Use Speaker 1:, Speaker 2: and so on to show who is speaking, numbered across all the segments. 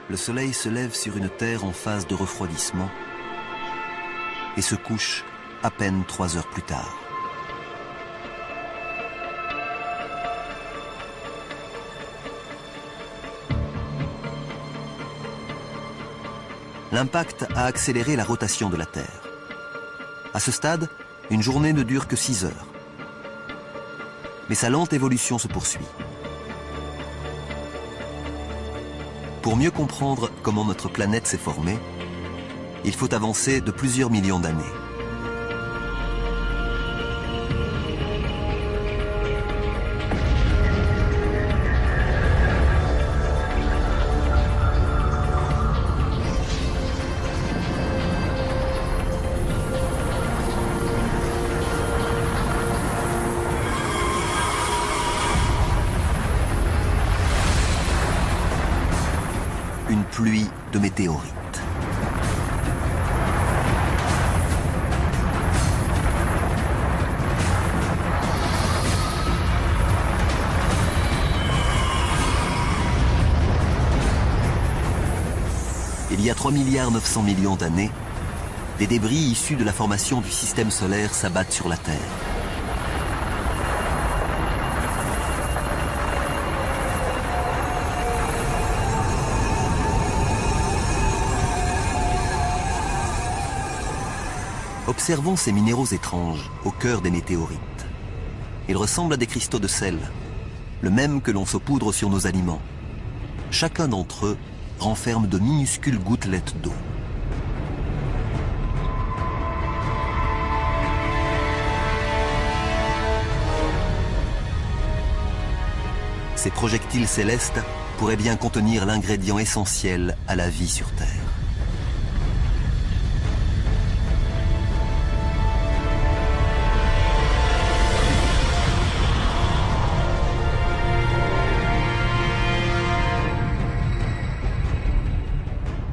Speaker 1: le Soleil se lève sur une Terre en phase de refroidissement et se couche à peine 3 heures plus tard. L'impact a accéléré la rotation de la Terre. À ce stade, une journée ne dure que 6 heures. Mais sa lente évolution se poursuit. Pour mieux comprendre comment notre planète s'est formée, il faut avancer de plusieurs millions d'années. Une pluie de météorites. Il y a 3,9 milliards d'années, des débris issus de la formation du système solaire s'abattent sur la Terre. Observons ces minéraux étranges au cœur des météorites. Ils ressemblent à des cristaux de sel, le même que l'on saupoudre sur nos aliments. Chacun d'entre eux renferme de minuscules gouttelettes d'eau. Ces projectiles célestes pourraient bien contenir l'ingrédient essentiel à la vie sur Terre.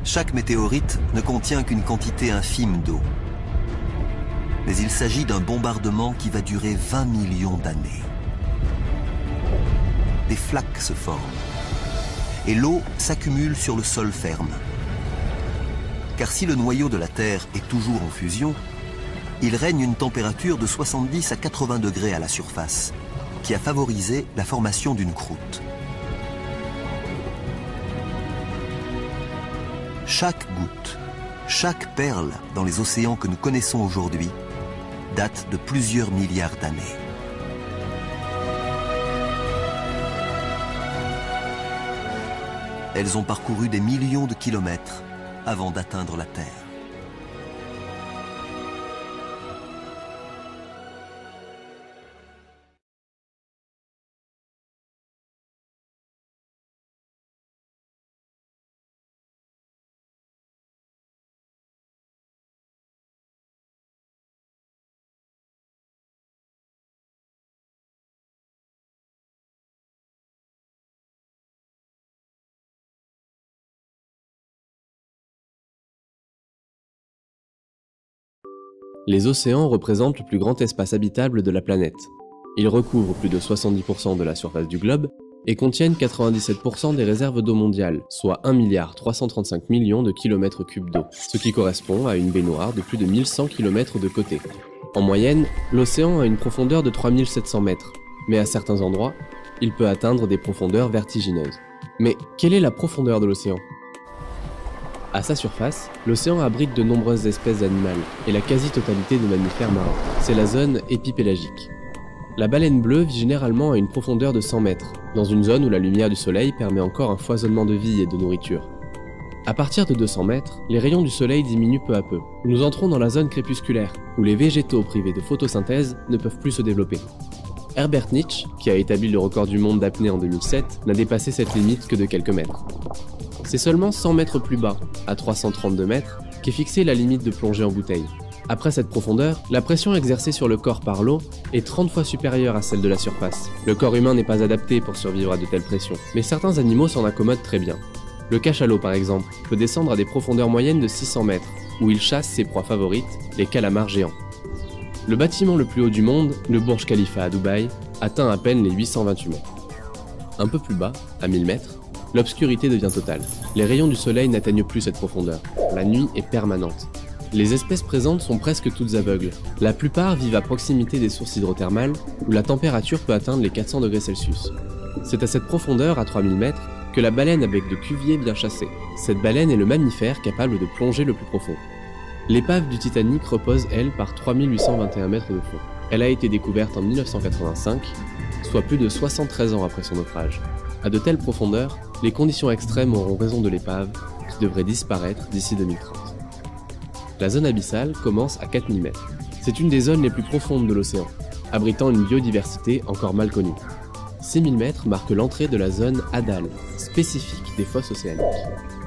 Speaker 1: Chaque météorite ne contient qu'une quantité infime d'eau. Mais il s'agit d'un bombardement qui va durer 20 millions d'années. Des flaques se forment et l'eau s'accumule sur le sol ferme. Car si le noyau de la Terre est toujours en fusion, il règne une température de 70 à 80 degrés à la surface, qui a favorisé la formation d'une croûte. Chaque goutte, chaque perle dans les océans que nous connaissons aujourd'hui date de plusieurs milliards d'années. Elles ont parcouru des millions de kilomètres avant d'atteindre la Terre.
Speaker 2: Les océans représentent le plus grand espace habitable de la planète. Ils recouvrent plus de 70% de la surface du globe et contiennent 97% des réserves d'eau mondiale, soit 1,335 milliard de kilomètres cubes d'eau, ce qui correspond à une baignoire de plus de 1100 km de côté. En moyenne, l'océan a une profondeur de 3700 mètres, mais à certains endroits, il peut atteindre des profondeurs vertigineuses. Mais quelle est la profondeur de l'océan ? À sa surface, l'océan abrite de nombreuses espèces animales et la quasi-totalité des mammifères marins. C'est la zone épipélagique. La baleine bleue vit généralement à une profondeur de 100 mètres, dans une zone où la lumière du soleil permet encore un foisonnement de vie et de nourriture. À partir de 200 mètres, les rayons du soleil diminuent peu à peu. Nous entrons dans la zone crépusculaire, où les végétaux privés de photosynthèse ne peuvent plus se développer. Herbert Nietzsche, qui a établi le record du monde d'apnée en 2007, n'a dépassé cette limite que de quelques mètres. C'est seulement 100 mètres plus bas, à 332 mètres, qu'est fixée la limite de plongée en bouteille. Après cette profondeur, la pression exercée sur le corps par l'eau est 30 fois supérieure à celle de la surface. Le corps humain n'est pas adapté pour survivre à de telles pressions, mais certains animaux s'en accommodent très bien. Le cachalot par exemple, peut descendre à des profondeurs moyennes de 600 mètres, où il chasse ses proies favorites, les calamars géants. Le bâtiment le plus haut du monde, le Burj Khalifa à Dubaï, atteint à peine les 828 mètres. Un peu plus bas, à 1000 mètres, l'obscurité devient totale. Les rayons du soleil n'atteignent plus cette profondeur. La nuit est permanente. Les espèces présentes sont presque toutes aveugles. La plupart vivent à proximité des sources hydrothermales où la température peut atteindre les 400 degrés Celsius. C'est à cette profondeur, à 3000 mètres, que la baleine à bec de Cuvier vient chasser. Cette baleine est le mammifère capable de plonger le plus profond. L'épave du Titanic repose, elle, par 3821 mètres de fond. Elle a été découverte en 1985, soit plus de 73 ans après son naufrage. À de telles profondeurs, les conditions extrêmes auront raison de l'épave, qui devrait disparaître d'ici 2030. La zone abyssale commence à 4000 mètres. C'est une des zones les plus profondes de l'océan, abritant une biodiversité encore mal connue. 6000 mètres marquent l'entrée de la zone Hadal, spécifique des fosses océaniques.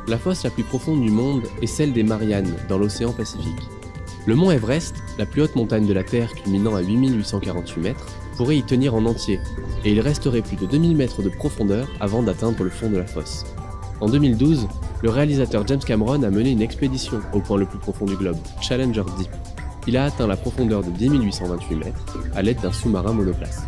Speaker 2: La fosse la plus profonde du monde est celle des Mariannes, dans l'océan Pacifique. Le mont Everest, la plus haute montagne de la Terre culminant à 8848 mètres, pourrait y tenir en entier, et il resterait plus de 2000 mètres de profondeur avant d'atteindre le fond de la fosse. En 2012, le réalisateur James Cameron a mené une expédition au point le plus profond du globe, Challenger Deep. Il a atteint la profondeur de 10 828 mètres à l'aide d'un sous-marin monoplace.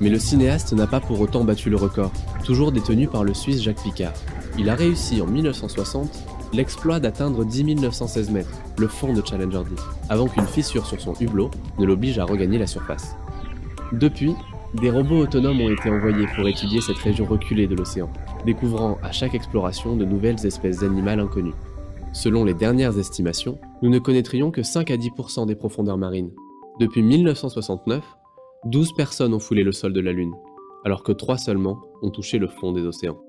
Speaker 2: Mais le cinéaste n'a pas pour autant battu le record, toujours détenu par le Suisse Jacques Picard. Il a réussi en 1960 l'exploit d'atteindre 10 916 mètres, le fond de Challenger Deep, avant qu'une fissure sur son hublot ne l'oblige à regagner la surface. Depuis, des robots autonomes ont été envoyés pour étudier cette région reculée de l'océan, découvrant à chaque exploration de nouvelles espèces animales inconnues. Selon les dernières estimations, nous ne connaîtrions que 5 à 10% des profondeurs marines. Depuis 1969, 12 personnes ont foulé le sol de la Lune, alors que 3 seulement ont touché le fond des océans.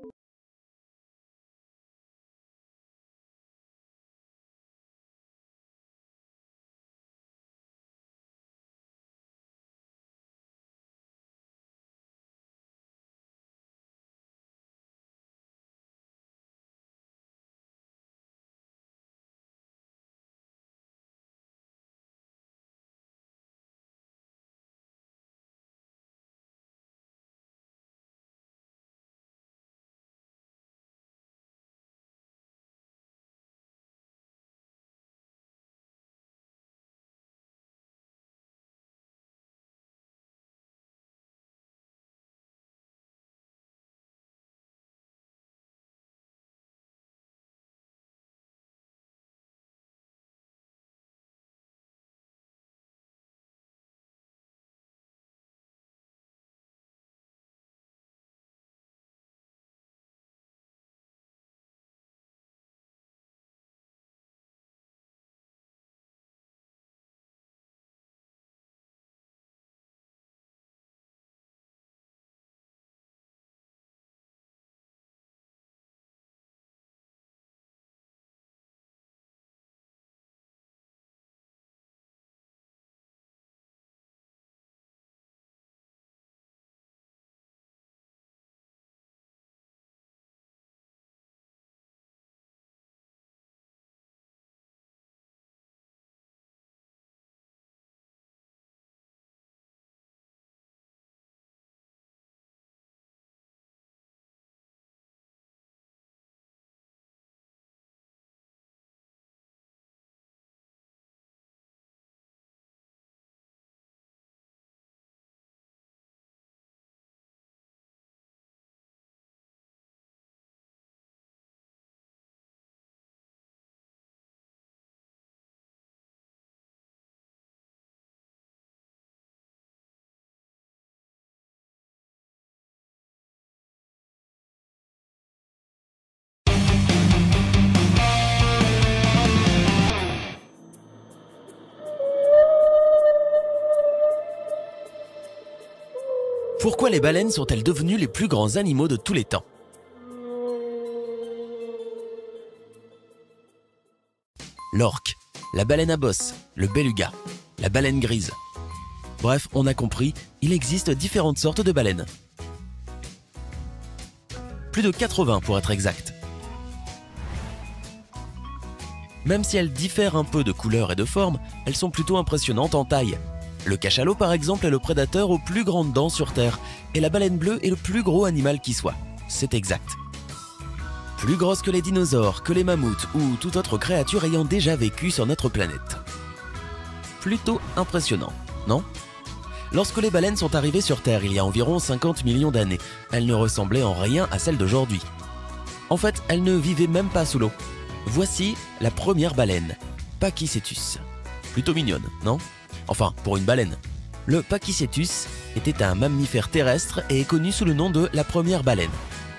Speaker 3: Pourquoi les baleines sont-elles devenues les plus grands animaux de tous les temps? L'orque, la baleine à bosse, le beluga, la baleine grise. Bref, on a compris, il existe différentes sortes de baleines. Plus de 80 pour être exact. Même si elles diffèrent un peu de couleur et de forme, elles sont plutôt impressionnantes en taille. Le cachalot par exemple est le prédateur aux plus grandes dents sur Terre, et la baleine bleue est le plus gros animal qui soit. C'est exact. Plus grosse que les dinosaures, que les mammouths ou toute autre créature ayant déjà vécu sur notre planète. Plutôt impressionnant, non? Lorsque les baleines sont arrivées sur Terre il y a environ 50 millions d'années, elles ne ressemblaient en rien à celles d'aujourd'hui. En fait, elles ne vivaient même pas sous l'eau. Voici la première baleine, Pachycetus. Plutôt mignonne, non? Enfin, pour une baleine. Le Pachycetus était un mammifère terrestre et est connu sous le nom de la première baleine.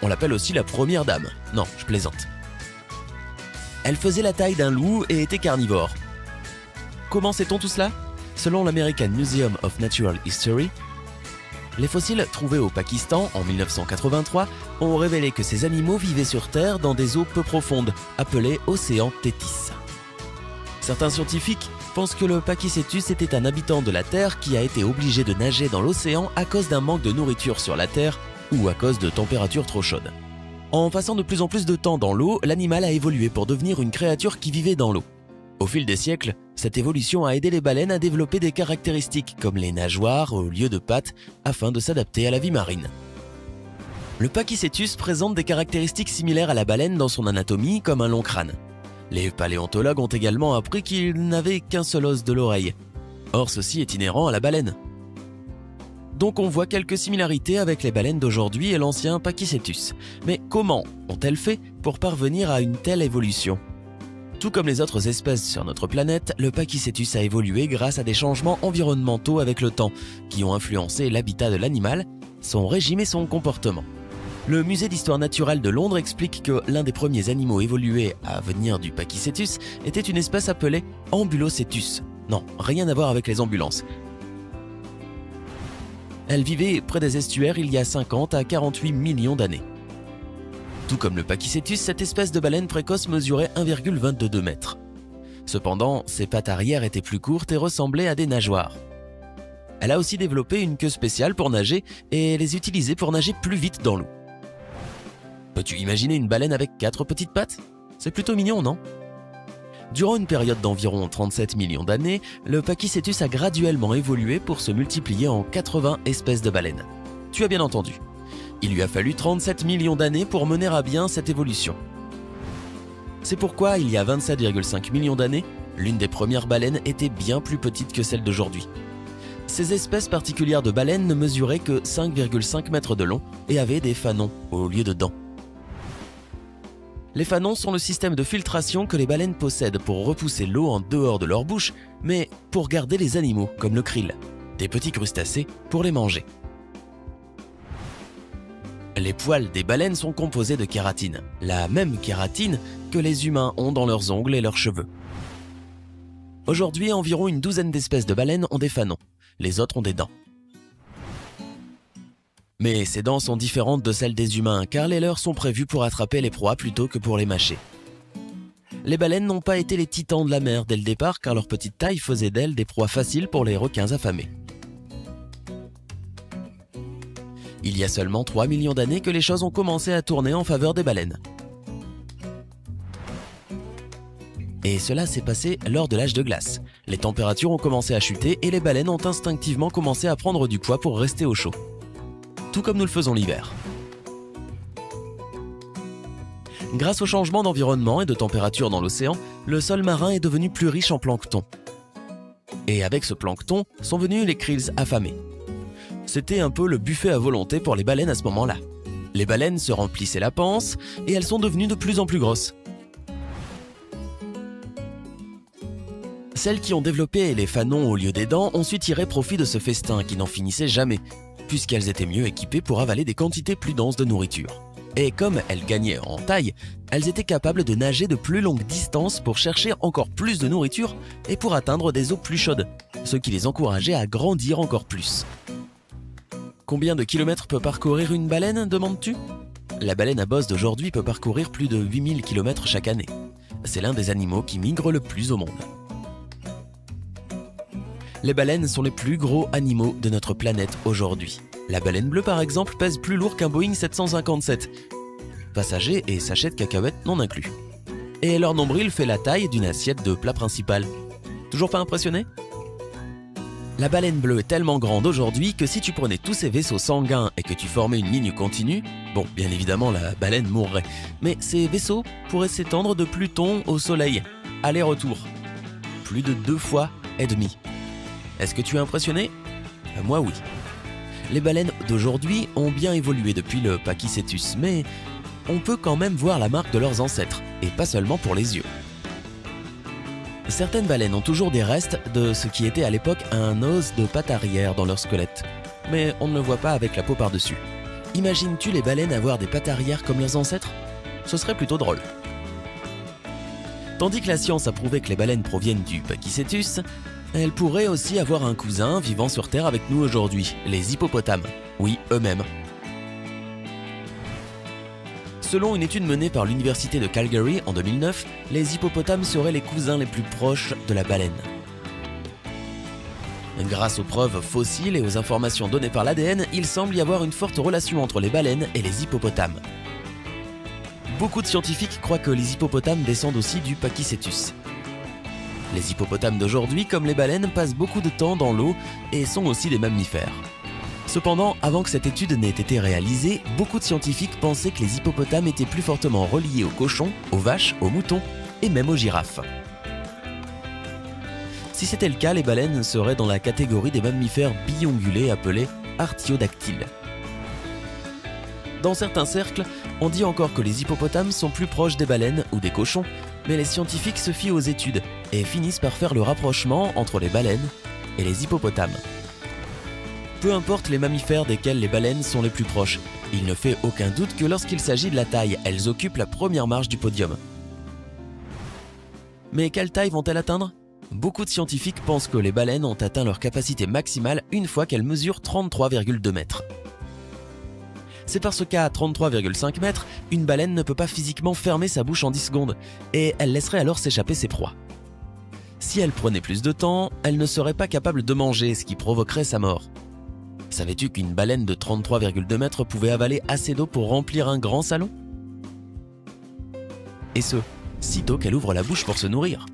Speaker 3: On l'appelle aussi la première dame. Non, je plaisante. Elle faisait la taille d'un loup et était carnivore. Comment sait-on tout cela? Selon l'American Museum of Natural History, les fossiles trouvés au Pakistan en 1983 ont révélé que ces animaux vivaient sur Terre dans des eaux peu profondes, appelées océans Téthys. Certains scientifiques pensent que le Pachycetus était un habitant de la Terre qui a été obligé de nager dans l'océan à cause d'un manque de nourriture sur la Terre ou à cause de températures trop chaudes. En passant de plus en plus de temps dans l'eau, l'animal a évolué pour devenir une créature qui vivait dans l'eau. Au fil des siècles, cette évolution a aidé les baleines à développer des caractéristiques comme les nageoires au lieu de pattes afin de s'adapter à la vie marine. Le Pachycetus présente des caractéristiques similaires à la baleine dans son anatomie comme un long crâne. Les paléontologues ont également appris qu'il n'avait qu'un seul os de l'oreille. Or, ceci est inhérent à la baleine. Donc on voit quelques similarités avec les baleines d'aujourd'hui et l'ancien Pachycetus. Mais comment ont-elles fait pour parvenir à une telle évolution? Tout comme les autres espèces sur notre planète, le Pachycetus a évolué grâce à des changements environnementaux avec le temps, qui ont influencé l'habitat de l'animal, son régime et son comportement. Le musée d'histoire naturelle de Londres explique que l'un des premiers animaux évolués à venir du Pachycetus était une espèce appelée Ambulocetus. Non, rien à voir avec les ambulances. Elle vivait près des estuaires il y a 50 à 48 millions d'années. Tout comme le Pachycetus, cette espèce de baleine précoce mesurait 1,22 mètres. Cependant, ses pattes arrière étaient plus courtes et ressemblaient à des nageoires. Elle a aussi développé une queue spéciale pour nager et les utilisait pour nager plus vite dans l'eau. Peux-tu imaginer une baleine avec 4 petites pattes? C'est plutôt mignon, non? Durant une période d'environ 37 millions d'années, le Pachycetus a graduellement évolué pour se multiplier en 80 espèces de baleines. Tu as bien entendu. Il lui a fallu 37 millions d'années pour mener à bien cette évolution. C'est pourquoi, il y a 27,5 millions d'années, l'une des premières baleines était bien plus petite que celle d'aujourd'hui. Ces espèces particulières de baleines ne mesuraient que 5,5 mètres de long et avaient des fanons au lieu de dents. Les fanons sont le système de filtration que les baleines possèdent pour repousser l'eau en dehors de leur bouche, mais pour garder les animaux, comme le krill, des petits crustacés, pour les manger. Les poils des baleines sont composés de kératine, la même kératine que les humains ont dans leurs ongles et leurs cheveux. Aujourd'hui, environ une douzaine d'espèces de baleines ont des fanons, les autres ont des dents. Mais ces dents sont différentes de celles des humains car les leurs sont prévues pour attraper les proies plutôt que pour les mâcher. Les baleines n'ont pas été les titans de la mer dès le départ car leur petite taille faisait d'elles des proies faciles pour les requins affamés. Il y a seulement 3 millions d'années que les choses ont commencé à tourner en faveur des baleines. Et cela s'est passé lors de l'âge de glace. Les températures ont commencé à chuter et les baleines ont instinctivement commencé à prendre du poids pour rester au chaud. Tout comme nous le faisons l'hiver. Grâce au changement d'environnement et de température dans l'océan, le sol marin est devenu plus riche en plancton. Et avec ce plancton sont venus les krills affamés. C'était un peu le buffet à volonté pour les baleines à ce moment-là. Les baleines se remplissaient la panse et elles sont devenues de plus en plus grosses. Celles qui ont développé les fanons au lieu des dents ont su tirer profit de ce festin qui n'en finissait jamais, puisqu'elles étaient mieux équipées pour avaler des quantités plus denses de nourriture. Et comme elles gagnaient en taille, elles étaient capables de nager de plus longues distances pour chercher encore plus de nourriture et pour atteindre des eaux plus chaudes, ce qui les encourageait à grandir encore plus. Combien de kilomètres peut parcourir une baleine, demandes-tu? La baleine à bosse d'aujourd'hui peut parcourir plus de 8000 km chaque année. C'est l'un des animaux qui migrent le plus au monde. Les baleines sont les plus gros animaux de notre planète aujourd'hui. La baleine bleue par exemple pèse plus lourd qu'un Boeing 757, passagers et sachets de cacahuètes non inclus. Et leur nombril fait la taille d'une assiette de plat principal. Toujours pas impressionné? La baleine bleue est tellement grande aujourd'hui que si tu prenais tous ces vaisseaux sanguins et que tu formais une ligne continue, bon, bien évidemment la baleine mourrait, mais ces vaisseaux pourraient s'étendre de Pluton au Soleil, aller-retour. Plus de 2 fois et demi. Est-ce que tu es impressionné? Moi oui. Les baleines d'aujourd'hui ont bien évolué depuis le Pachycetus, mais on peut quand même voir la marque de leurs ancêtres, et pas seulement pour les yeux. Certaines baleines ont toujours des restes de ce qui était à l'époque un os de patte arrière dans leur squelette, mais on ne le voit pas avec la peau par-dessus. Imagines-tu les baleines avoir des pattes arrière comme leurs ancêtres? Ce serait plutôt drôle. Tandis que la science a prouvé que les baleines proviennent du Pachycétus, elles pourraient aussi avoir un cousin vivant sur Terre avec nous aujourd'hui, les hippopotames. Oui, eux-mêmes. Selon une étude menée par l'université de Calgary en 2009, les hippopotames seraient les cousins les plus proches de la baleine. Grâce aux preuves fossiles et aux informations données par l'ADN, il semble y avoir une forte relation entre les baleines et les hippopotames. Beaucoup de scientifiques croient que les hippopotames descendent aussi du Pachycétus. Les hippopotames d'aujourd'hui, comme les baleines, passent beaucoup de temps dans l'eau et sont aussi des mammifères. Cependant, avant que cette étude n'ait été réalisée, beaucoup de scientifiques pensaient que les hippopotames étaient plus fortement reliés aux cochons, aux vaches, aux moutons et même aux girafes. Si c'était le cas, les baleines seraient dans la catégorie des mammifères biongulés appelés artiodactyles. Dans certains cercles, on dit encore que les hippopotames sont plus proches des baleines ou des cochons, mais les scientifiques se fient aux études et finissent par faire le rapprochement entre les baleines et les hippopotames. Peu importe les mammifères desquels les baleines sont les plus proches, il ne fait aucun doute que lorsqu'il s'agit de la taille, elles occupent la première marche du podium. Mais quelle taille vont-elles atteindre? Beaucoup de scientifiques pensent que les baleines ont atteint leur capacité maximale une fois qu'elles mesurent 33,2 mètres. C'est parce qu'à 33,5 mètres, une baleine ne peut pas physiquement fermer sa bouche en 10 secondes, et elle laisserait alors s'échapper ses proies. Si elle prenait plus de temps, elle ne serait pas capable de manger, ce qui provoquerait sa mort. Savais-tu qu'une baleine de 33,2 mètres pouvait avaler assez d'eau pour remplir un grand salon? Et ce, sitôt qu'elle ouvre la bouche pour se nourrir.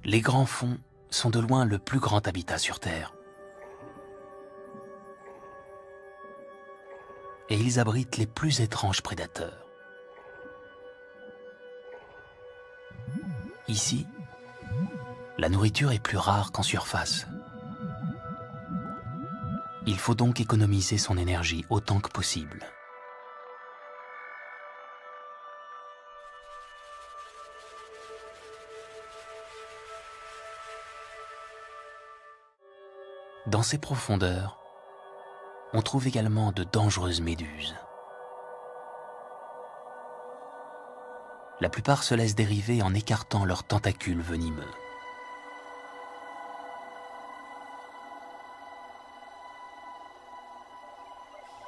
Speaker 4: Les grands fonds sont de loin le plus grand habitat sur Terre. Et ils abritent les plus étranges prédateurs. Ici, la nourriture est plus rare qu'en surface. Il faut donc économiser son énergie autant que possible. Dans ces profondeurs, on trouve également de dangereuses méduses. La plupart se laissent dériver en écartant leurs tentacules venimeux.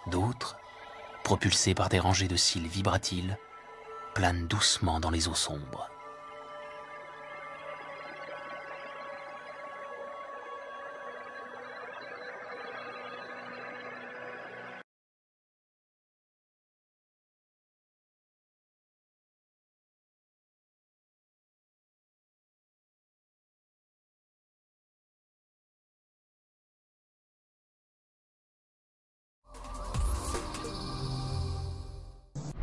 Speaker 4: D'autres, propulsés par des rangées de cils vibratiles, planent doucement dans les eaux sombres.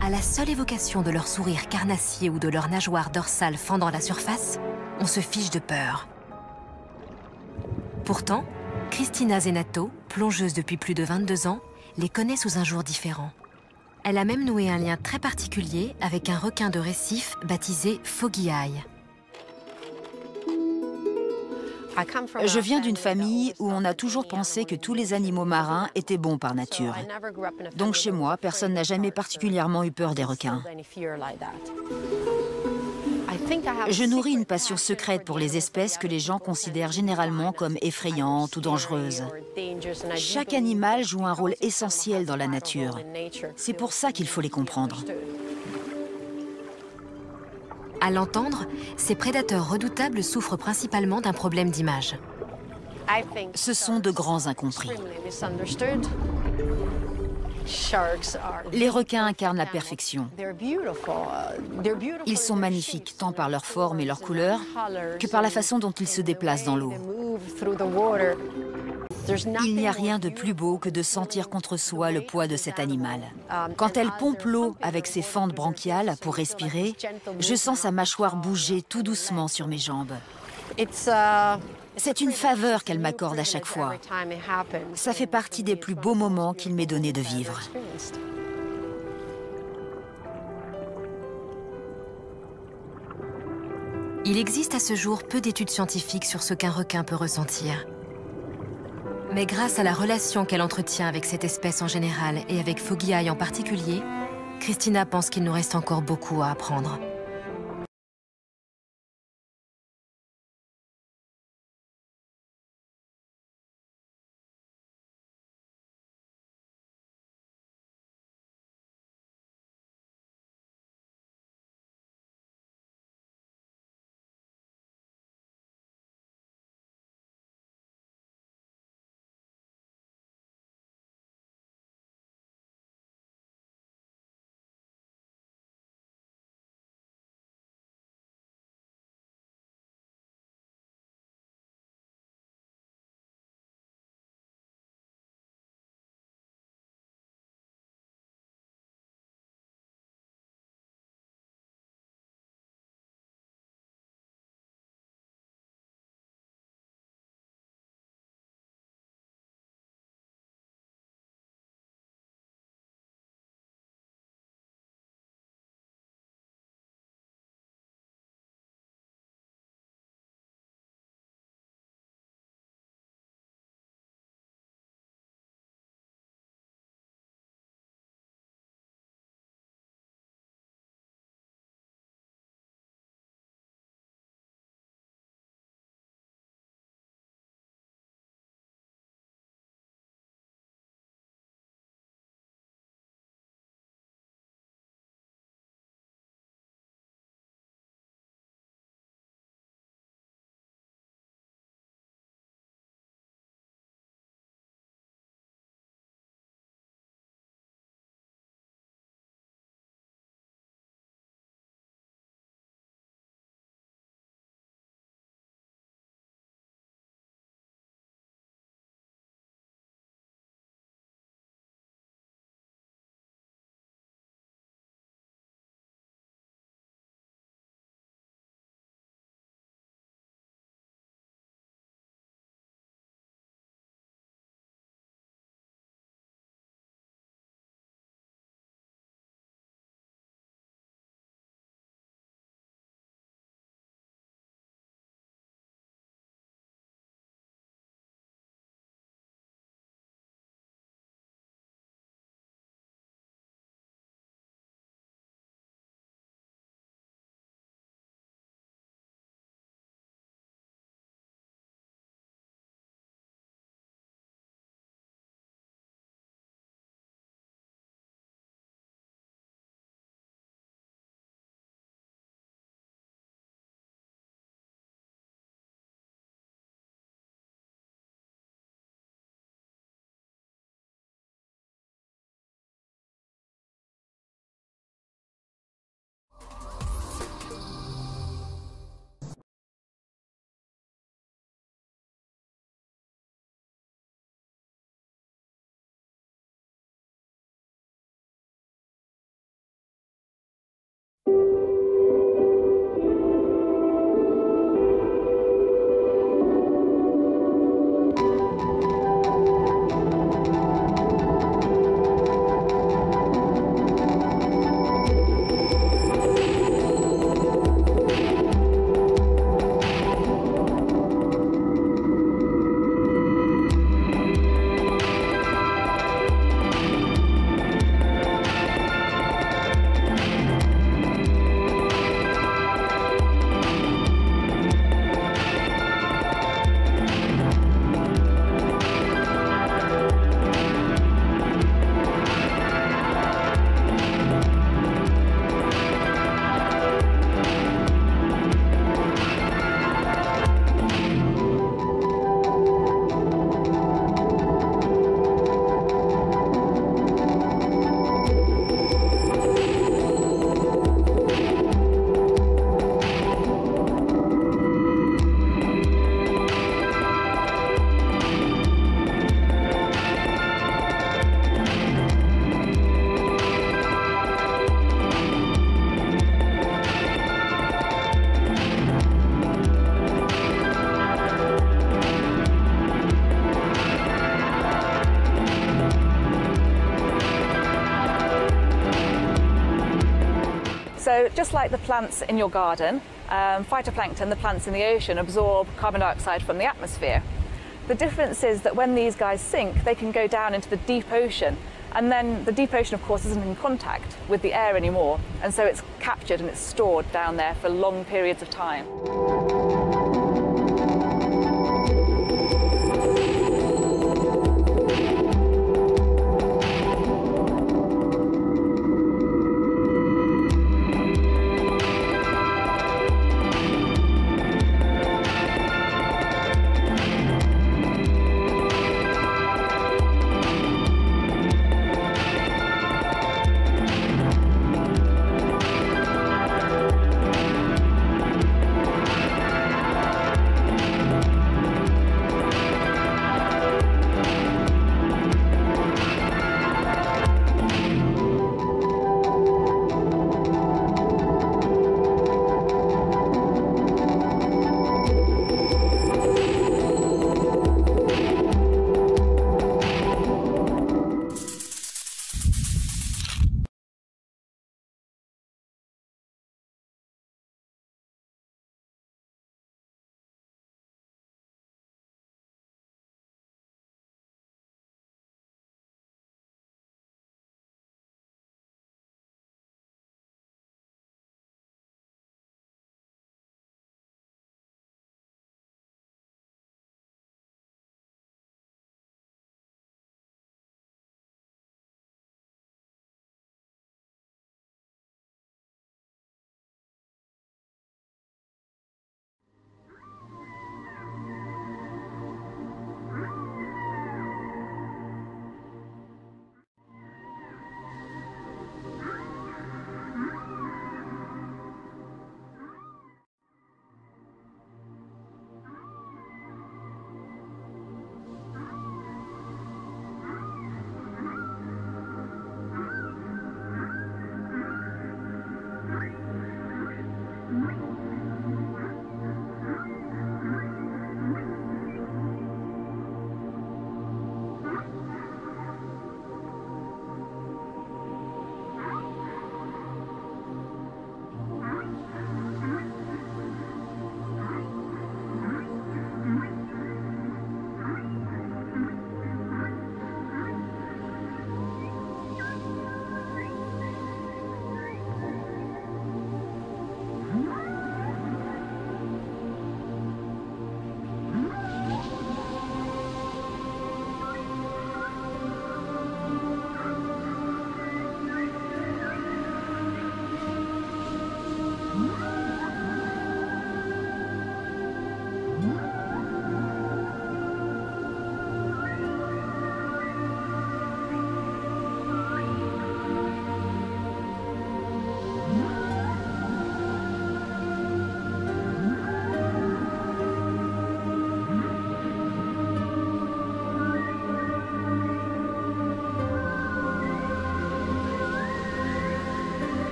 Speaker 5: À la seule évocation de leur sourire carnassier ou de leur nageoire dorsale fendant la surface, on se fiche de peur. Pourtant, Cristina Zenato, plongeuse depuis plus de 22 ans, les connaît sous un jour différent. Elle a même noué un lien très particulier avec un requin de récif baptisé Foggy Eye.
Speaker 6: Je viens d'une famille où on a toujours pensé que tous les animaux marins étaient bons par nature. Donc chez moi, personne n'a jamais particulièrement eu peur des requins. Je nourris une passion secrète pour les espèces que les gens considèrent généralement comme effrayantes ou dangereuses. Chaque animal joue un rôle essentiel dans la nature. C'est pour ça qu'il faut les comprendre.
Speaker 5: À l'entendre, ces prédateurs redoutables souffrent principalement d'un problème d'image.
Speaker 6: Ce sont de grands incompris. Les requins incarnent la perfection. Ils sont magnifiques tant par leur forme et leur couleur que par la façon dont ils se déplacent dans l'eau. Il n'y a rien de plus beau que de sentir contre soi le poids de cet animal. Quand elle pompe l'eau avec ses fentes branchiales pour respirer, je sens sa mâchoire bouger tout doucement sur mes jambes. C'est une faveur qu'elle m'accorde à chaque fois. Ça fait partie des plus beaux moments qu'il m'ait donné de vivre.
Speaker 5: Il existe à ce jour peu d'études scientifiques sur ce qu'un requin peut ressentir. Mais grâce à la relation qu'elle entretient avec cette espèce en général et avec Foggy Eye en particulier, Cristina pense qu'il nous reste encore beaucoup à apprendre.
Speaker 7: So just like the plants in your garden, phytoplankton, the plants in the ocean, absorb carbon dioxide from the atmosphere. The difference is that when these guys sink, they can go down into the deep ocean. And then the deep ocean, of course, isn't in contact with the air anymore. And so it's captured and it's stored down there for long periods of time.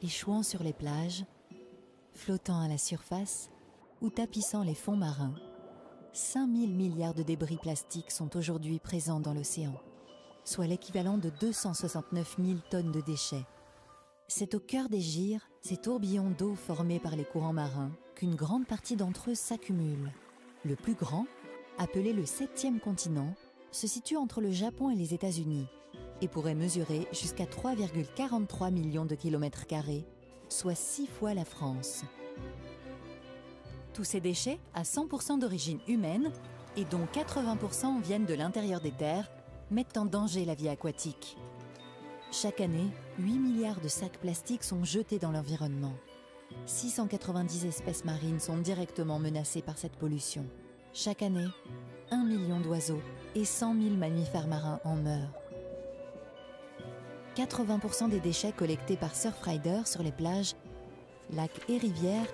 Speaker 8: échouant sur les plages, flottant à la surface ou tapissant les fonds marins, 5000 milliards de débris plastiques sont aujourd'hui présents dans l'océan, soit l'équivalent de 269 000 tonnes de déchets. C'est au cœur des gyres, ces tourbillons d'eau formés par les courants marins, qu'une grande partie d'entre eux s'accumule. Le plus grand, appelé le 7e continent, se situe entre le Japon et les États-Unis et pourrait mesurer jusqu'à 3,43 millions de kilomètres carrés, soit 6 fois la France. Tous ces déchets, à 100% d'origine humaine, et dont 80% viennent de l'intérieur des terres, mettent en danger la vie aquatique. Chaque année, 8 milliards de sacs plastiques sont jetés dans l'environnement. 690 espèces marines sont directement menacées par cette pollution. Chaque année, 1 million d'oiseaux et 100 000 mammifères marins en meurent. 80% des déchets collectés par Surfrider sur les plages, lacs et rivières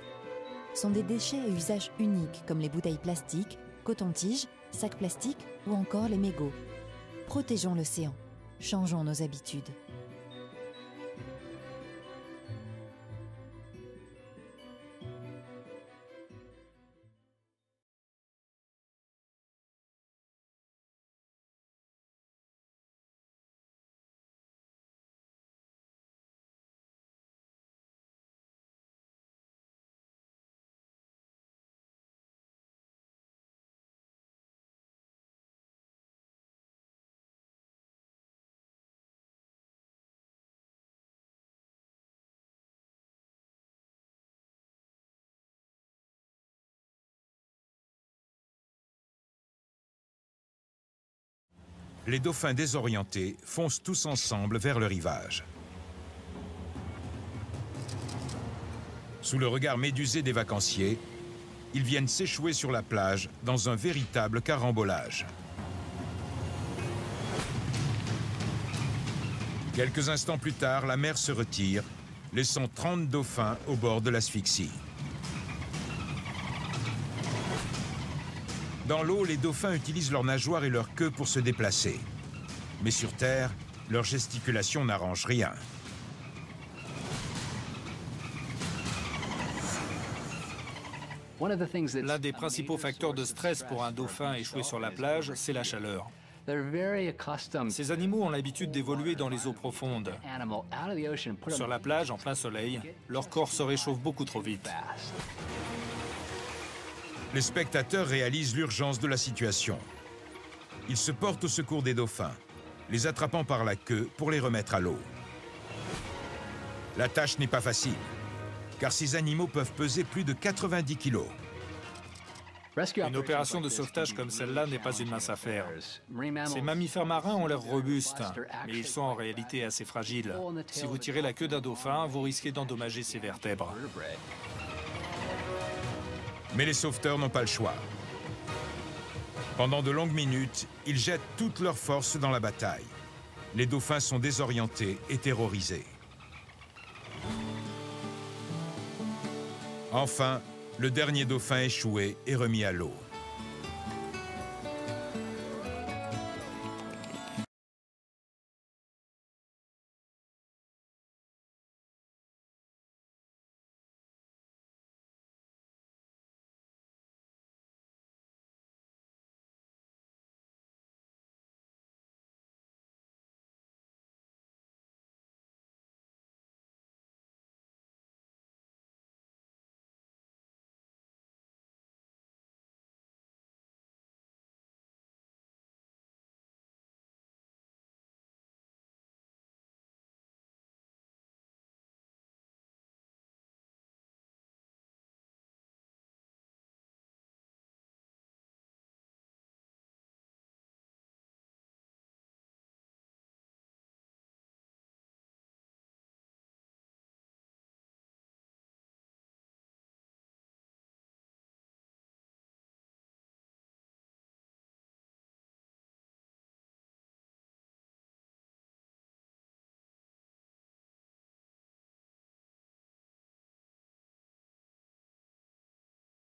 Speaker 8: sont des déchets à usage unique comme les bouteilles plastiques, coton-tiges, sacs plastiques ou encore les mégots. Protégeons l'océan, changeons nos habitudes.
Speaker 9: Les dauphins désorientés foncent tous ensemble vers le rivage. Sous le regard médusé des vacanciers, ils viennent s'échouer sur la plage dans un véritable carambolage. Quelques instants plus tard, la mer se retire, laissant 30 dauphins au bord de l'asphyxie. Dans l'eau, les dauphins utilisent leurs nageoires et leur queue pour se déplacer. Mais sur Terre, leur gesticulation n'arrange rien.
Speaker 10: L'un des principaux facteurs de stress pour un dauphin échoué sur la plage, c'est la chaleur. Ces animaux ont l'habitude d'évoluer dans les eaux profondes. Sur la plage, en plein soleil, leur corps se réchauffe beaucoup trop vite.
Speaker 9: Les spectateurs réalisent l'urgence de la situation. Ils se portent au secours des dauphins, les attrapant par la queue pour les remettre à l'eau. La tâche n'est pas facile, car ces animaux peuvent peser plus de 90 kilos.
Speaker 10: Une opération de sauvetage comme celle-là n'est pas une mince affaire. Ces mammifères marins ont l'air robustes, mais ils sont en réalité assez fragiles. Si vous tirez la queue d'un dauphin, vous risquez d'endommager ses vertèbres.
Speaker 9: Mais les sauveteurs n'ont pas le choix. Pendant de longues minutes, ils jettent toute leur force dans la bataille. Les dauphins sont désorientés et terrorisés. Enfin, le dernier dauphin échoué est remis à l'eau.